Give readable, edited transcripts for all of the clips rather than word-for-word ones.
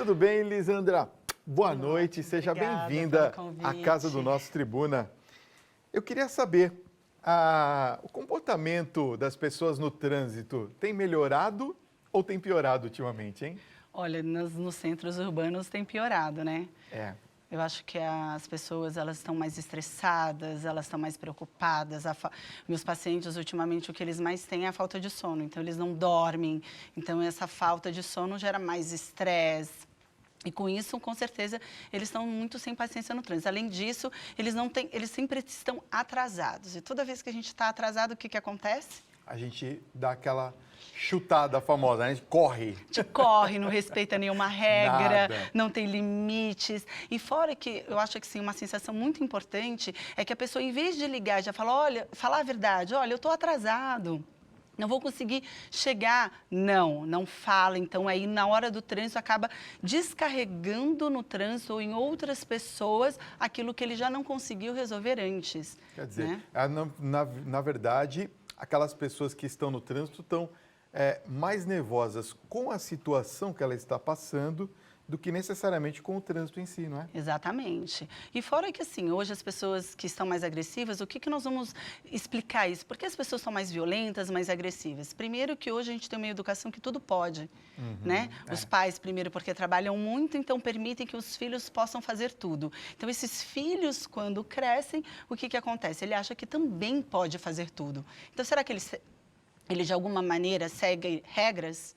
Tudo bem, Lisandra? Boa noite, seja bem-vinda à casa do nosso Tribuna. Eu queria saber, o comportamento das pessoas no trânsito tem melhorado ou tem piorado ultimamente, hein? Olha, nos centros urbanos tem piorado, né? É. Eu acho que as pessoas, elas estão mais estressadas, elas estão mais preocupadas. Meus pacientes, ultimamente, o que eles mais têm é a falta de sono. Então, eles não dormem. Então, essa falta de sono gera mais estresse. E com isso, com certeza, eles estão muito sem paciência no trânsito. Além disso, eles sempre estão atrasados. E toda vez que a gente está atrasado, o que acontece? A gente dá aquela chutada famosa, a gente corre. A gente corre, não respeita nenhuma regra, Nada. não tem limites. E fora que eu acho que sim, uma sensação muito importante é que a pessoa, em vez de ligar, já fala, olha, falar a verdade, olha, eu estou atrasado. Não vou conseguir chegar. Não fala. Então, aí, na hora do trânsito, acaba descarregando no trânsito ou em outras pessoas aquilo que ele já não conseguiu resolver antes. Quer dizer, né? na verdade, aquelas pessoas que estão no trânsito estão mais nervosas com a situação que ela está passando do que necessariamente com o trânsito em si, não é? Exatamente. E fora que, assim, hoje as pessoas que estão mais agressivas, o que nós vamos explicar isso? Por que as pessoas são mais violentas, mais agressivas? Primeiro que hoje a gente tem uma educação que tudo pode, né? Os pais, primeiro, porque trabalham muito, então permitem que os filhos possam fazer tudo. Então, esses filhos, quando crescem, o que acontece? Ele acha que também pode fazer tudo. Então, será que ele de alguma maneira segue regras?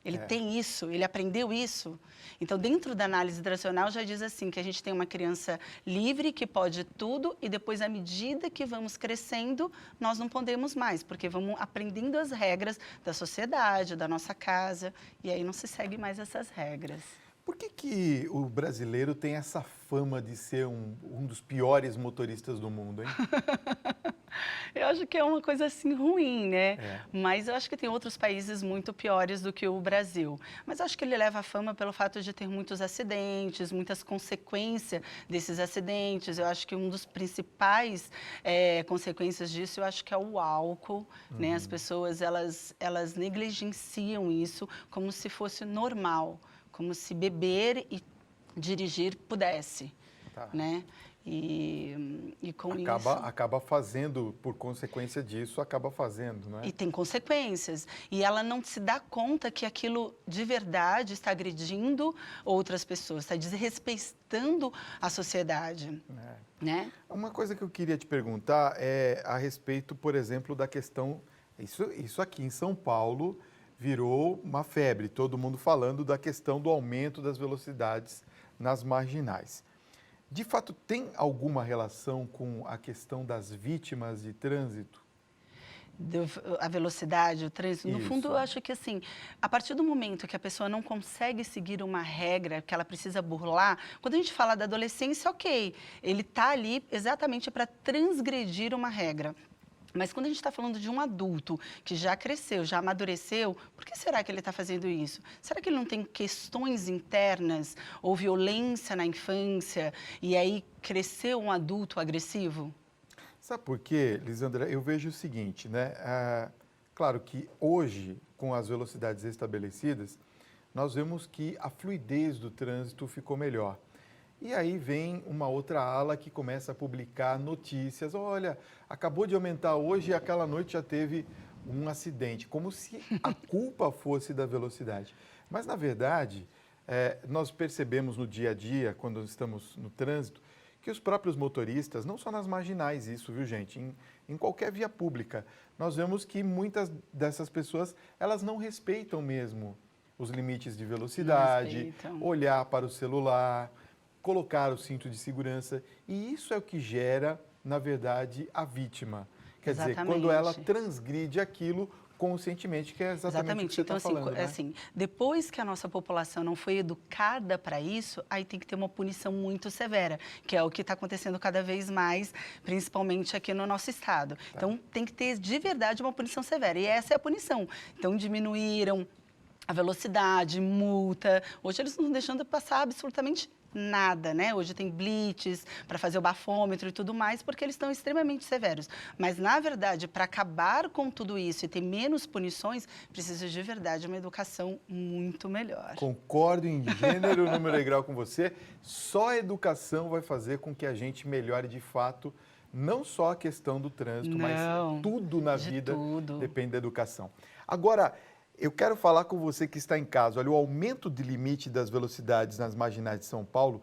Ele tem isso, ele aprendeu isso. Então, dentro da análise racional, já diz assim, que a gente tem uma criança livre, que pode tudo, e depois, à medida que vamos crescendo, nós não podemos mais, porque vamos aprendendo as regras da sociedade, da nossa casa, e aí não se segue mais essas regras. Por que o brasileiro tem essa fama de ser um dos piores motoristas do mundo, hein? Eu acho que é uma coisa assim ruim, né? Mas eu acho que tem outros países muito piores do que o Brasil. Mas eu acho que ele leva a fama pelo fato de ter muitos acidentes, muitas consequências desses acidentes. Eu acho que um dos principais consequências disso, eu acho que é o álcool, né? As pessoas, elas negligenciam isso como se fosse normal, como se beber e dirigir pudesse, né? E com isso... Acaba fazendo, por consequência disso, acaba fazendo, não é? E tem consequências. E ela não se dá conta que aquilo de verdade está agredindo outras pessoas, está desrespeitando a sociedade, né? Uma coisa que eu queria te perguntar é a respeito, por exemplo, da questão... Isso aqui em São Paulo virou uma febre, todo mundo falando da questão do aumento das velocidades nas marginais. De fato, tem alguma relação com a questão das vítimas de trânsito? A velocidade, o trânsito. No Isso. fundo, eu acho que, assim, a partir do momento que a pessoa não consegue seguir uma regra, que ela precisa burlar, quando a gente fala da adolescência, ok, ele está ali exatamente para transgredir uma regra. Mas quando a gente está falando de um adulto que já cresceu, já amadureceu, por que será que ele está fazendo isso? Será que ele não tem questões internas ou violência na infância e aí cresceu um adulto agressivo? Sabe por quê, Lisandra? Eu vejo o seguinte, né? Claro que hoje, com as velocidades estabelecidas, nós vemos que a fluidez do trânsito ficou melhor. E aí vem uma outra ala que começa a publicar notícias. Olha, acabou de aumentar hoje e aquela noite já teve um acidente. Como se a culpa fosse da velocidade. Mas, na verdade, nós percebemos no dia a dia, quando estamos no trânsito, que os próprios motoristas, não só nas marginais isso, viu, gente? Em qualquer via pública, nós vemos que muitas dessas pessoas, elas não respeitam mesmo os limites de velocidade, olhar para o celular, colocar o cinto de segurança, e isso é o que gera, na verdade, a vítima. Quer dizer, quando ela transgride aquilo conscientemente, que é exatamente o que você está falando, né? Assim, depois que a nossa população não foi educada para isso, aí tem que ter uma punição muito severa, que é o que está acontecendo cada vez mais, principalmente aqui no nosso estado. Então, tem que ter de verdade uma punição severa, e essa é a punição. Então, diminuíram a velocidade, multa. Hoje eles não estão deixando passar absolutamente nada, né? Hoje tem blitz para fazer o bafômetro e tudo mais, porque eles estão extremamente severos. Mas, na verdade, para acabar com tudo isso e ter menos punições, precisa de verdade uma educação muito melhor. Concordo em gênero, número e grau com você. Só a educação vai fazer com que a gente melhore de fato, não só a questão do trânsito, mas tudo na vida depende da educação. Agora, eu quero falar com você que está em casa. Olha, o aumento de limite das velocidades nas marginais de São Paulo,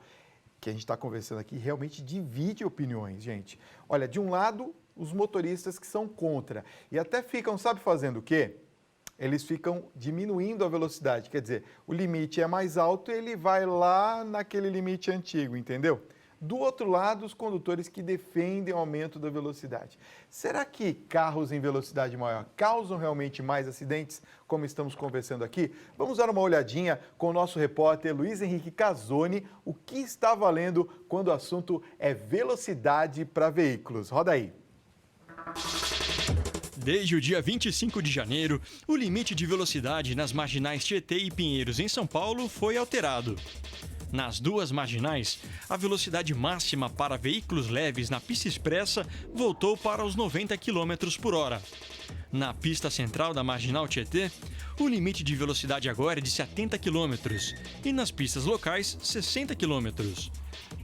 que a gente está conversando aqui, realmente divide opiniões, gente. Olha, de um lado, os motoristas que são contra. E até ficam, sabe fazendo o quê? Eles ficam diminuindo a velocidade. Quer dizer, o limite é mais alto e ele vai lá naquele limite antigo, entendeu? Do outro lado, os condutores que defendem o aumento da velocidade. Será que carros em velocidade maior causam realmente mais acidentes, como estamos conversando aqui? Vamos dar uma olhadinha com o nosso repórter Luiz Henrique Casoni, o que está valendo quando o assunto é velocidade para veículos. Roda aí. Desde o dia 25 de janeiro, o limite de velocidade nas marginais Tietê e Pinheiros, em São Paulo, foi alterado. Nas duas marginais, a velocidade máxima para veículos leves na pista expressa voltou para os 90 km por hora. Na pista central da marginal Tietê, o limite de velocidade agora é de 70 km e nas pistas locais, 60 km.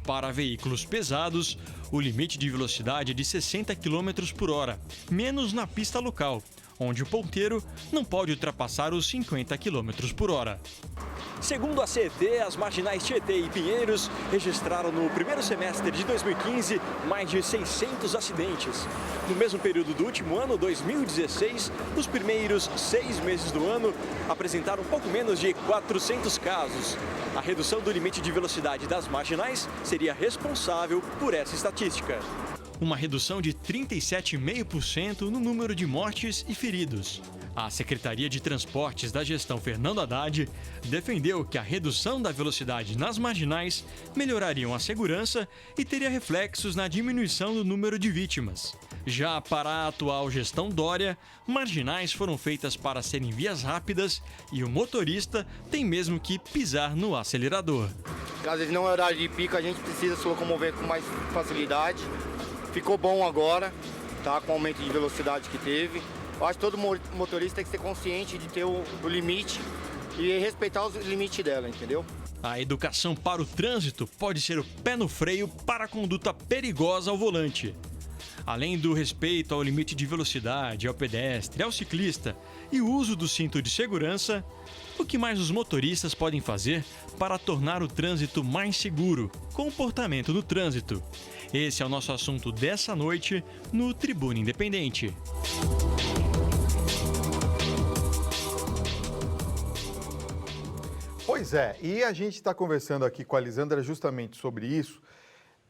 Para veículos pesados, o limite de velocidade é de 60 km por hora, menos na pista local, onde o ponteiro não pode ultrapassar os 50 km por hora. Segundo a CET, as marginais Tietê e Pinheiros registraram no primeiro semestre de 2015 mais de 600 acidentes. No mesmo período do último ano, 2016, os primeiros 6 meses do ano apresentaram pouco menos de 400 casos. A redução do limite de velocidade das marginais seria responsável por essa estatística. Uma redução de 37,5% no número de mortes e feridos. A Secretaria de Transportes da gestão Fernando Haddad defendeu que a redução da velocidade nas marginais melhorariam a segurança e teria reflexos na diminuição do número de vítimas. Já para a atual gestão Dória, marginais foram feitas para serem vias rápidas e o motorista tem mesmo que pisar no acelerador. Às vezes não é horário de pico, a gente precisa se locomover com mais facilidade. Ficou bom agora, tá? Com o aumento de velocidade que teve. Eu acho que todo motorista tem que ser consciente de ter o limite e respeitar os limites dela, entendeu? A educação para o trânsito pode ser o pé no freio para a conduta perigosa ao volante. Além do respeito ao limite de velocidade, ao pedestre, ao ciclista e o uso do cinto de segurança, o que mais os motoristas podem fazer para tornar o trânsito mais seguro? Comportamento no trânsito. Esse é o nosso assunto dessa noite no Tribuna Independente. Pois é, e a gente está conversando aqui com a Lisandra justamente sobre isso,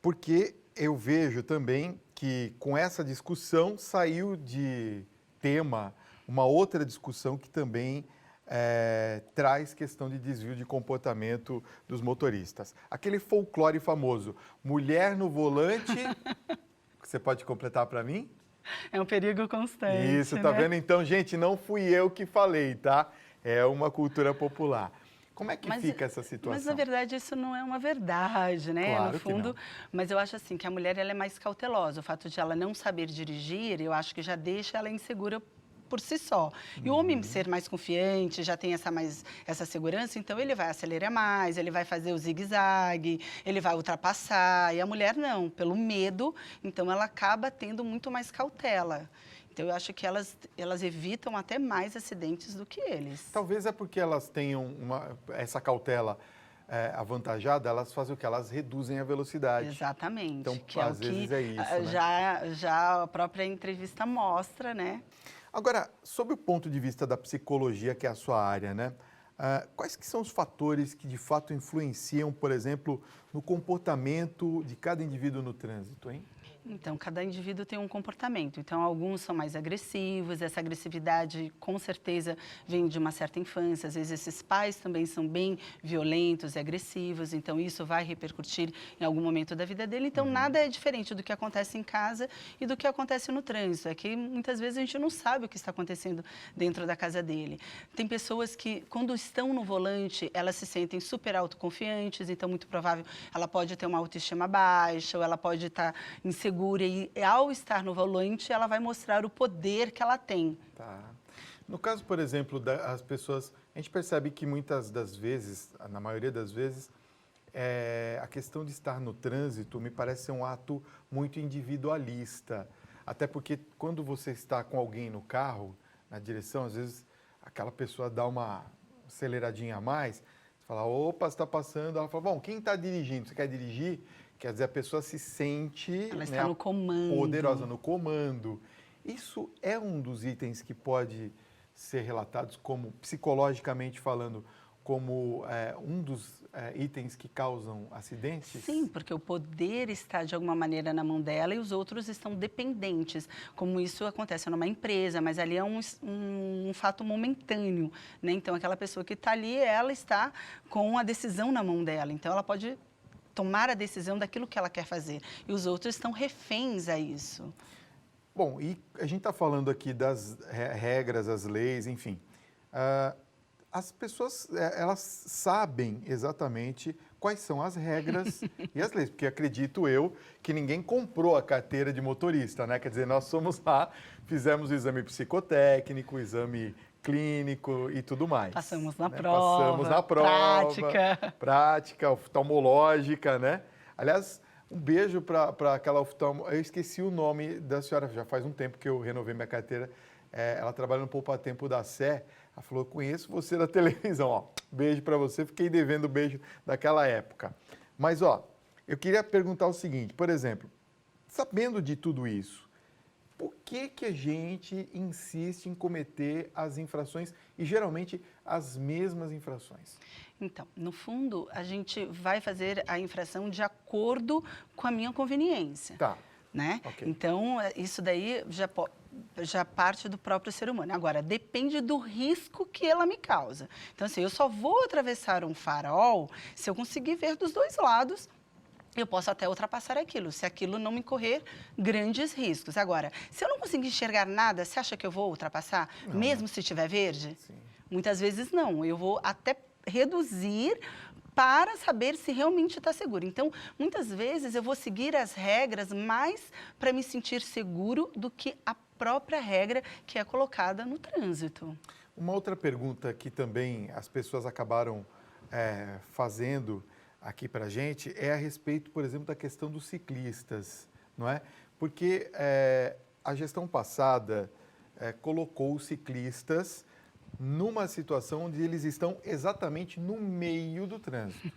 porque eu vejo também que com essa discussão saiu de tema uma outra discussão que também traz questão de desvio de comportamento dos motoristas. Aquele folclore famoso, mulher no volante, você pode completar para mim? É um perigo constante. Isso, tá vendo? Então, gente, não fui eu que falei, tá? É uma cultura popular. Como é que fica essa situação? Mas, na verdade, isso não é uma verdade, né? Claro no fundo, que não. Mas eu acho assim que a mulher ela é mais cautelosa. O fato de ela não saber dirigir, eu acho que já deixa ela insegura por si só. E o homem ser mais confiante, já tem essa segurança, então ele vai acelerar mais, ele vai fazer o zigue-zague, ele vai ultrapassar. E a mulher não, pelo medo, então ela acaba tendo muito mais cautela. Então, eu acho que elas evitam até mais acidentes do que eles. Talvez é porque elas tenham essa cautela avantajada, elas fazem o que? Elas reduzem a velocidade. Exatamente. Então, que às vezes é isso, né? Já a própria entrevista mostra, né? Agora, sob o ponto de vista da psicologia, que é a sua área, né? Quais que são os fatores que, de fato, influenciam, por exemplo, no comportamento de cada indivíduo no trânsito, hein? Então, cada indivíduo tem um comportamento. Então, alguns são mais agressivos, essa agressividade, com certeza, vem de uma certa infância. Às vezes, esses pais também são bem violentos e agressivos, então isso vai repercutir em algum momento da vida dele. Então, nada é diferente do que acontece em casa e do que acontece no trânsito. É que, muitas vezes, a gente não sabe o que está acontecendo dentro da casa dele. Tem pessoas que, quando estão no volante, elas se sentem super autoconfiantes, então, muito provável, ela pode ter uma autoestima baixa, ou ela pode estar insegura, e ao estar no volante, ela vai mostrar o poder que ela tem. Tá. No caso, por exemplo, das pessoas, a gente percebe que muitas das vezes, na maioria das vezes, a questão de estar no trânsito me parece ser um ato muito individualista. Até porque quando você está com alguém no carro, na direção, às vezes aquela pessoa dá uma aceleradinha a mais, você fala, opa, você está passando, ela fala, bom, quem está dirigindo? Você quer dirigir? Quer dizer, a pessoa se sente, Ela está no comando. Poderosa no comando. Isso é um dos itens que pode ser relatados como, psicologicamente falando, como um dos itens que causam acidentes? Sim, porque o poder está de alguma maneira na mão dela e os outros estão dependentes, como isso acontece numa empresa, mas ali é um fato momentâneo, né? Então, aquela pessoa que está ali, ela está com a decisão na mão dela, então ela pode tomar a decisão daquilo que ela quer fazer. E os outros estão reféns a isso. Bom, e a gente está falando aqui das regras, as leis, enfim. As pessoas, elas sabem exatamente quais são as regras e as leis, porque acredito eu que ninguém comprou a carteira de motorista, né? Quer dizer, nós somos lá, fizemos o exame psicotécnico, o exame clínico e tudo mais. Passamos na né? prova. Passamos na prova. Prática, oftalmológica, né? Aliás, um beijo para aquela oftalmo. Eu esqueci o nome da senhora, já faz um tempo que eu renovei minha carteira. Ela trabalha no Poupa Tempo da Sé. Ela falou, eu conheço você da televisão. Ó, beijo para você, fiquei devendo beijo daquela época. Mas, ó, eu queria perguntar o seguinte, por exemplo, sabendo de tudo isso, por que a gente insiste em cometer as infrações e, geralmente, as mesmas infrações? Então, no fundo, a gente vai fazer a infração de acordo com a minha conveniência. Tá. Né? Okay. Então, isso daí já parte do próprio ser humano. Agora, depende do risco que ela me causa. Então, assim, eu só vou atravessar um farol se eu conseguir ver dos dois lados. Eu posso até ultrapassar aquilo, se aquilo não me correr grandes riscos. Agora, se eu não conseguir enxergar nada, você acha que eu vou ultrapassar, não, mesmo se estiver verde? Sim. Muitas vezes não. Eu vou até reduzir para saber se realmente está seguro. Então, muitas vezes eu vou seguir as regras mais para me sentir seguro do que a própria regra que é colocada no trânsito. Uma outra pergunta que também as pessoas acabaram fazendo aqui para a gente é a respeito, por exemplo, da questão dos ciclistas, não é? Porque a gestão passada colocou os ciclistas numa situação onde eles estão exatamente no meio do trânsito.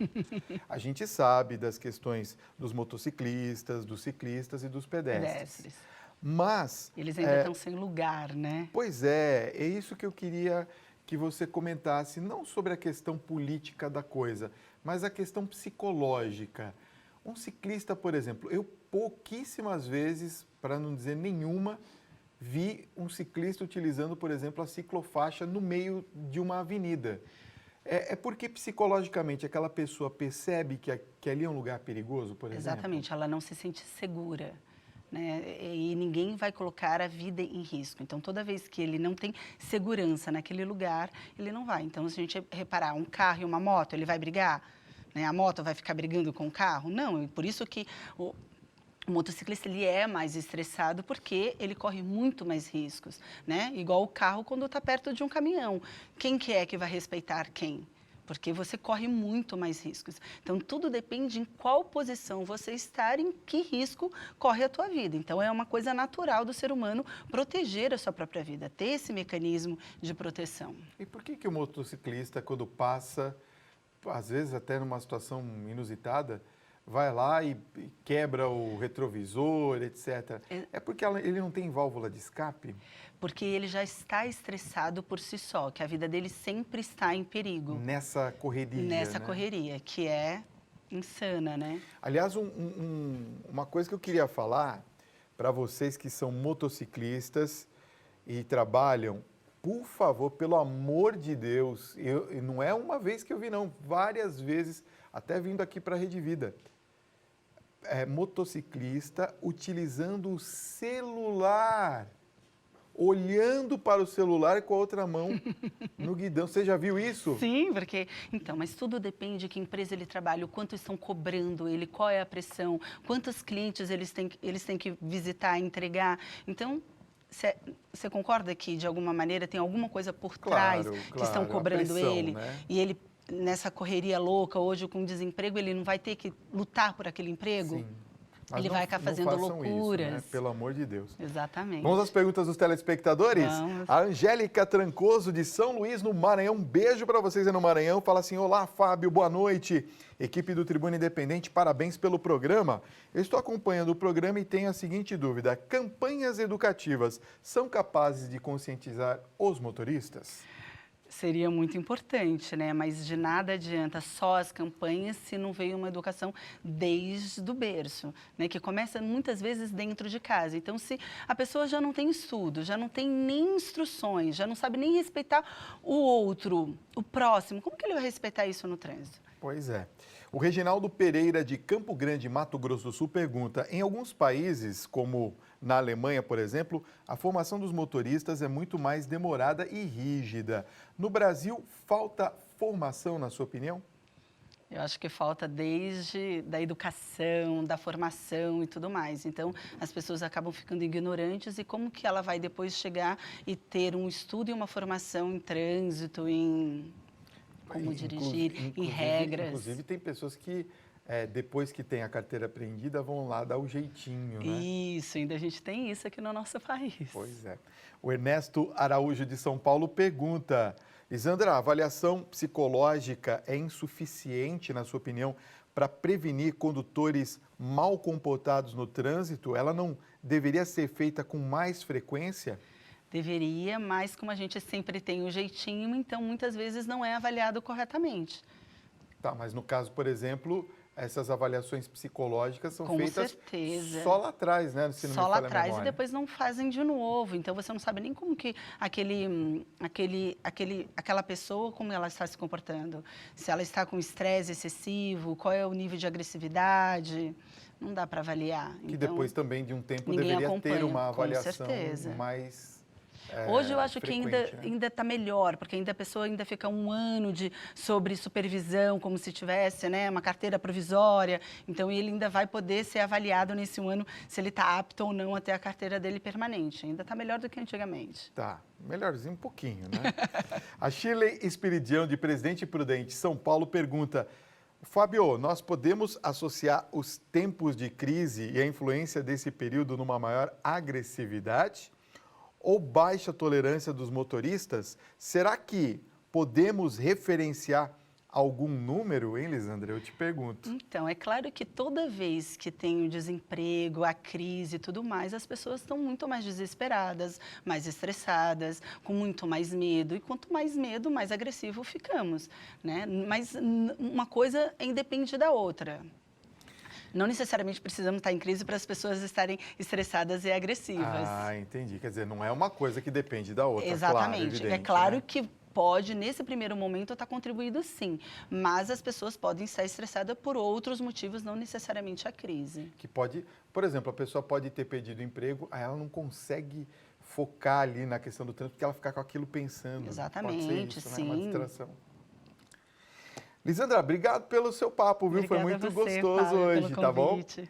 A gente sabe das questões dos motociclistas, dos ciclistas e dos pedestres. Mas... eles ainda estão sem lugar, né? Pois é isso que eu queria que você comentasse, não sobre a questão política da coisa, mas a questão psicológica. Um ciclista, por exemplo, eu pouquíssimas vezes, para não dizer nenhuma, vi um ciclista utilizando, por exemplo, a ciclofaixa no meio de uma avenida. É porque psicologicamente aquela pessoa percebe que ali é um lugar perigoso, por exemplo? Exatamente, ela não se sente segura. Né? E ninguém vai colocar a vida em risco. Então, toda vez que ele não tem segurança naquele lugar, ele não vai. Então, se a gente reparar, um carro e uma moto, ele vai brigar? Né? A moto vai ficar brigando com o carro? Não, por isso que o motociclista ele é mais estressado porque ele corre muito mais riscos, né? Igual o carro quando está perto de um caminhão. Quem que é que vai respeitar quem? Porque você corre muito mais riscos. Então, tudo depende em qual posição você estar, em que risco corre a tua vida. Então, é uma coisa natural do ser humano proteger a sua própria vida, ter esse mecanismo de proteção. E por que o motociclista, quando passa, às vezes até numa situação inusitada, vai lá e quebra o retrovisor, etc. É porque ele não tem válvula de escape? Porque ele já está estressado por si só, que a vida dele sempre está em perigo. Nessa correria, Nessa né? correria, que é insana, né? Aliás, uma coisa que eu queria falar para vocês que são motociclistas e trabalham, por favor, pelo amor de Deus, e não é uma vez que eu vi, não, várias vezes, até vindo aqui para a Rede Vida, motociclista utilizando o celular, olhando para o celular com a outra mão no guidão. Você já viu isso? Sim, porque... Então, mas tudo depende de que empresa ele trabalha, o quanto estão cobrando ele, qual é a pressão, quantos clientes eles têm que visitar, entregar. Então, você concorda que, de alguma maneira, tem alguma coisa por trás que estão cobrando pressão, ele? né? E ele, nessa correria louca, hoje com desemprego, ele não vai ter que lutar por aquele emprego? Sim. Mas Ele vai ficar fazendo loucuras. Isso, né? Pelo amor de Deus. Exatamente. Vamos às perguntas dos telespectadores? Vamos. A Angélica Trancoso, de São Luís, no Maranhão. Um beijo para vocês aí no Maranhão. Fala assim, olá, Fábio, boa noite. Equipe do Tribuna Independente, parabéns pelo programa. Eu estou acompanhando o programa e tenho a seguinte dúvida. Campanhas educativas são capazes de conscientizar os motoristas? Seria muito importante, né? Mas de nada adianta só as campanhas se não veio uma educação desde o berço, né? Que começa muitas vezes dentro de casa. Então, se a pessoa já não tem estudo, já não tem nem instruções, já não sabe nem respeitar o outro, o próximo, como que ele vai respeitar isso no trânsito? Pois é. O Reginaldo Pereira, de Campo Grande, Mato Grosso do Sul, pergunta: em alguns países, como na Alemanha, por exemplo, a formação dos motoristas é muito mais demorada e rígida. No Brasil, falta formação, na sua opinião? Eu acho que falta desde da educação, da formação e tudo mais. Então, as pessoas acabam ficando ignorantes e como que ela vai depois chegar e ter um estudo e uma formação em trânsito, em como dirigir, em regras. Inclusive, tem pessoas que, depois que tem a carteira apreendida, vão lá dar o jeitinho, né? Isso, ainda a gente tem isso aqui no nosso país. Pois é. O Ernesto Araújo, de São Paulo, pergunta: Lisandra, a avaliação psicológica é insuficiente, na sua opinião, para prevenir condutores mal comportados no trânsito? Ela não deveria ser feita com mais frequência? Deveria, mas como a gente sempre tem o jeitinho, então muitas vezes não é avaliado corretamente. Tá, mas no caso, por exemplo, essas avaliações psicológicas são Com feitas certeza. só lá atrás, né? Se não Só me lá falha a atrás e memória. depois não fazem de novo. Então você não sabe nem como que aquela pessoa, como ela está se comportando. Se ela está com estresse excessivo, qual é o nível de agressividade. Não dá para avaliar. Que Então, depois também de um tempo ninguém deveria acompanha, ter uma com avaliação certeza. mais hoje eu acho que frequente, né? ainda está melhor, porque ainda a pessoa ainda fica um ano sobre supervisão, como se tivesse, né, uma carteira provisória. Então, ele ainda vai poder ser avaliado nesse um ano se ele está apto ou não a ter a carteira dele permanente. Ainda está melhor do que antigamente. Tá, melhorzinho um pouquinho, né? A Shirley Espiridião, de Presidente Prudente, São Paulo, pergunta: Fábio, nós podemos associar os tempos de crise e a influência desse período numa maior agressividade ou baixa tolerância dos motoristas? Será que podemos referenciar algum número, hein, Lisandra? Eu te pergunto. Então, é claro que toda vez que tem o desemprego, a crise e tudo mais, as pessoas estão muito mais desesperadas, mais estressadas, com muito mais medo. E quanto mais medo, mais agressivo ficamos, né? Mas uma coisa independe da outra. Não necessariamente precisamos estar em crise para as pessoas estarem estressadas e agressivas. Ah, entendi. Quer dizer, não é uma coisa que depende da outra. Exatamente. Claro, evidente, é claro, né? que pode, nesse primeiro momento, estar contribuído sim, mas as pessoas podem estar estressadas por outros motivos, não necessariamente a crise. Que pode, por exemplo, a pessoa pode ter perdido o emprego, aí ela não consegue focar ali na questão do trânsito, porque ela fica com aquilo pensando. Exatamente, pode ser isso, sim. Né? Uma distração. Lisandra, obrigado pelo seu papo, viu? Obrigada Foi muito a você, gostoso Fábio, hoje, pelo tá bom? convite.